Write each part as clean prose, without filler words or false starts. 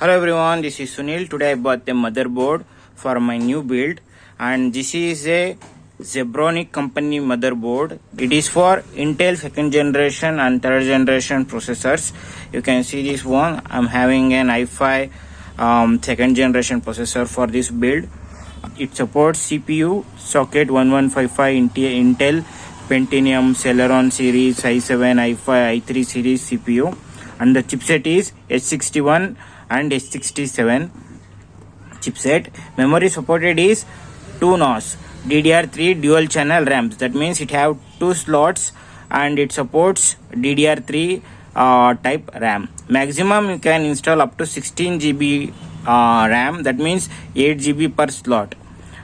Hello everyone, this is Sunil. Today I bought the motherboard for my new build, and this is a Zebronics company motherboard. It is for Intel second generation and third generation processors. You can see this one. I'm having an i5 second generation processor for this build. It supports CPU socket 1155 Intel Pentium Celeron series i7, i5, i3 series CPU, and the chipset is H61 and H67 chipset. Memory supported is 2 NOS DDR3 dual channel RAMs. That means it have 2 slots and it supports DDR3 type RAM. Maximum you can install up to 16 GB RAM. That means 8 GB per slot.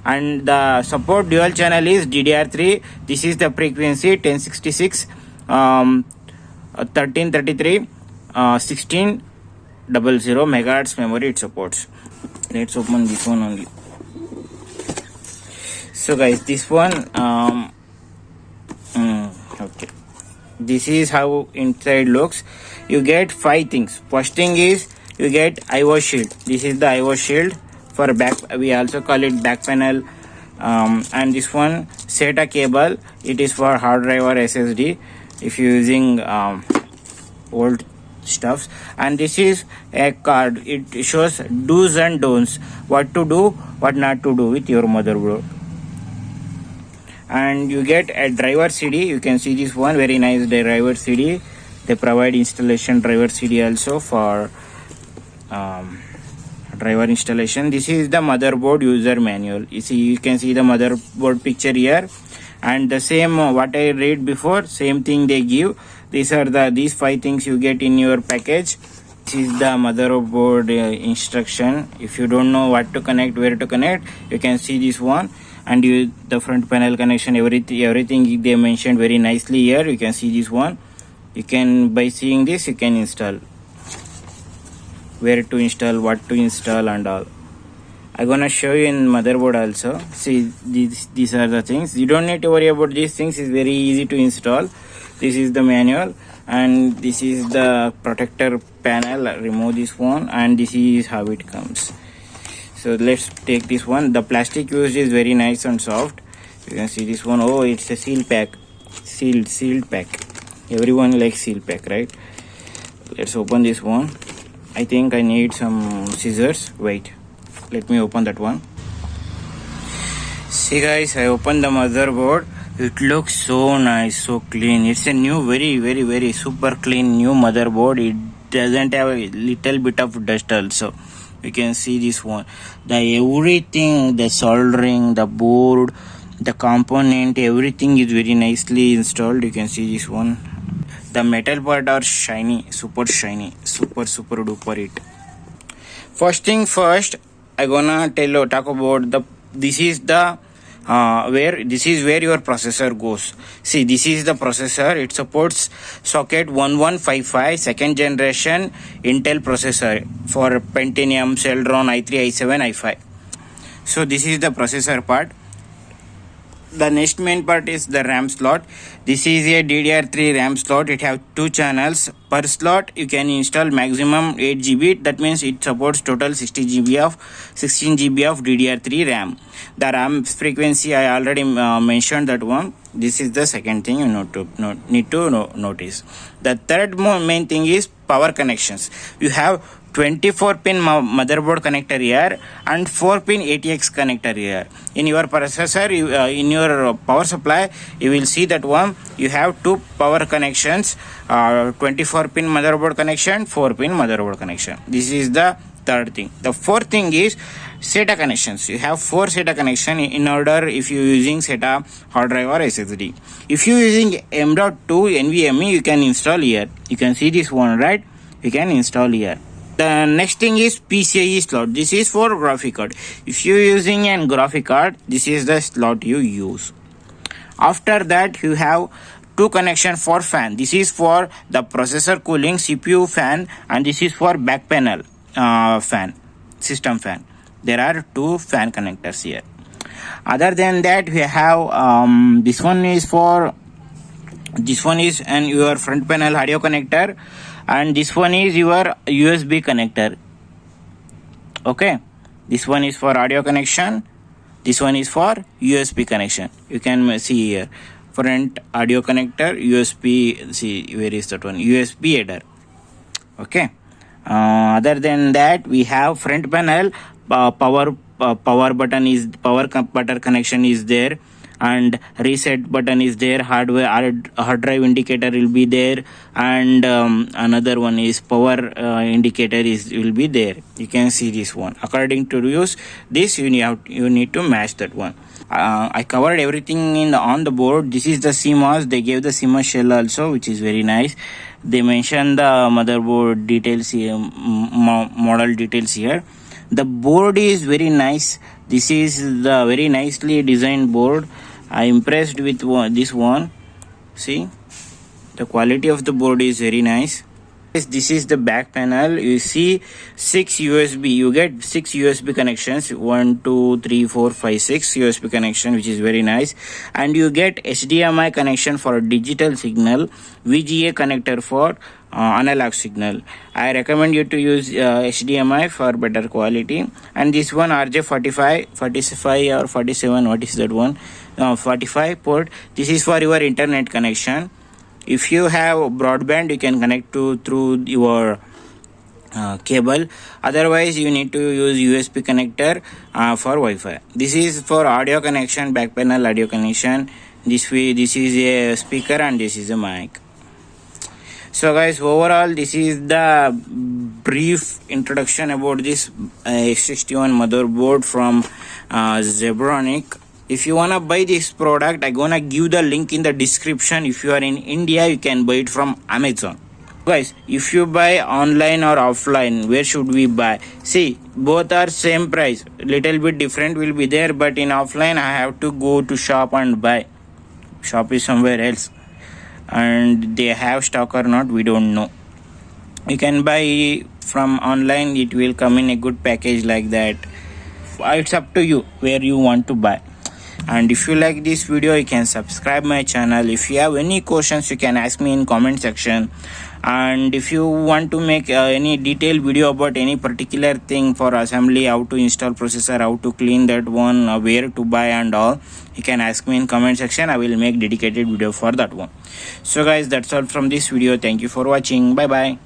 And the support dual channel is DDR3. This is the frequency 1066 1333 1600 megahertz memory it supports. Let's open this one only. So guys, this one okay, this is how inside looks. You get 5 things. First thing is you get IO shield. This is the IO shield for back, we also call it back panel. And this one SATA cable, it is for hard drive or SSD if you're using old stuffs. And this is a card. It shows do's and don'ts, what to do, what not to do with your motherboard. And you get a driver CD. You can see this one, very nice driver CD. They provide installation driver CD also for driver installation. This is the motherboard user manual. You can see the motherboard picture here, and the same what I read before, same thing they give. These 5 things you get in your package. This is the motherboard instruction. If you don't know what to connect, where to connect, you can see this one. And the front panel connection, everything they mentioned very nicely here. You can see this one. You can, by seeing this, you can install where to install, what to install and all. I'm gonna show you in motherboard also. See, these are the things. You don't need to worry about these things. It's very easy to install. This is the manual, and this is the protector panel. Remove this one, and this is how it comes. So let's take this one. The plastic used is very nice and soft. You can see this one. Oh, it's a seal pack, sealed pack. Everyone likes seal pack, right? Let's open this one. I think I need some scissors. Wait, let me open that one. See guys, I opened the motherboard. It looks so nice, so clean. It's a new, very super clean new motherboard. It doesn't have a little bit of dust also. You can see this one. The everything, the soldering, the board, the component, everything is very nicely installed. You can see this one. The metal part are shiny, super shiny, super duper it. First thing first, I gonna talk about this is where your processor goes. See, this is the processor. It supports socket 1155 second generation Intel processor for Pentium, Celeron, i3, i7, i5. So this is the processor part. The next main part is the RAM slot. This is a DDR3 RAM slot. It have 2 channels per slot. You can install maximum 8 GB. That means it supports total 16 GB of DDR3 RAM. The RAM frequency I already mentioned that one. This is the second thing you need to notice. The third main thing is power connections. You have 24-pin motherboard connector here and 4-pin ATX connector here. In your processor, in your power supply, you will see that one. You have 2 power connections, 24-pin motherboard connection, 4-pin motherboard connection. This is the third thing. The fourth thing is SATA connections. You have 4 SATA connection in order if you using SATA hard drive or SSD. If you using M.2 NVMe, you can install here. You can see this one, right? You can install here. The next thing is PCIe slot. This is for graphic card. If you're using a graphic card, this is the slot you use. After that, you have 2 connection for fan. This is for the processor cooling CPU fan, and this is for back panel fan, system fan. There are 2 fan connectors here. Other than that, we have this one is your front panel audio connector, and this one is your USB connector. Okay, this one is for audio connection, this one is for USB connection. You can see here front audio connector, USB. See, where is that one? USB header. Okay, other than that, we have front panel, power button is button connection is there, and reset button is there. Hard drive indicator will be there, and another one is power indicator will be there. You can see this one. According to use this, you need to match that one. I covered everything on the board. This is the CMOS. They gave the CMOS shell also, which is very nice. They mentioned the motherboard details here, model details here. The board is very nice. This is the very nicely designed board. I impressed with this one. See, the quality of the board is very nice. This is the back panel. You see 6 USB. You get 6 USB connections. 1, 2, 3, 4, 5, 6 USB connection, which is very nice. And you get HDMI connection for digital signal, VGA connector for analog signal. I recommend you to use HDMI for better quality. And this one RJ45 or 47. What is that one? 45 port. This is for your internet connection. If you have broadband, you can connect through your cable. Otherwise, you need to use USB connector for Wi-Fi. This is for audio connection, back panel audio connection. This is a speaker and this is a mic. So guys, overall, this is the brief introduction about this H61 motherboard from Zebronics. If you wanna buy this product, I'm gonna give the link in the description. If you are in India, you can buy it from Amazon. Guys, if you buy online or offline, where should we buy? See, both are same price. Little bit different will be there, but in offline, I have to go to shop and buy. Shop is somewhere else, and they have stock or not, we don't know. You can buy from online. It will come in a good package like that. It's up to you where you want to buy. And if you like this video, you can subscribe my channel. If you have any questions, you can ask me in comment section. And if you want to make any detailed video about any particular thing for assembly, how to install processor, how to clean that one, where to buy and all, you can ask me in comment section. I will make dedicated video for that one. So guys, that's all from this video. Thank you for watching. Bye bye.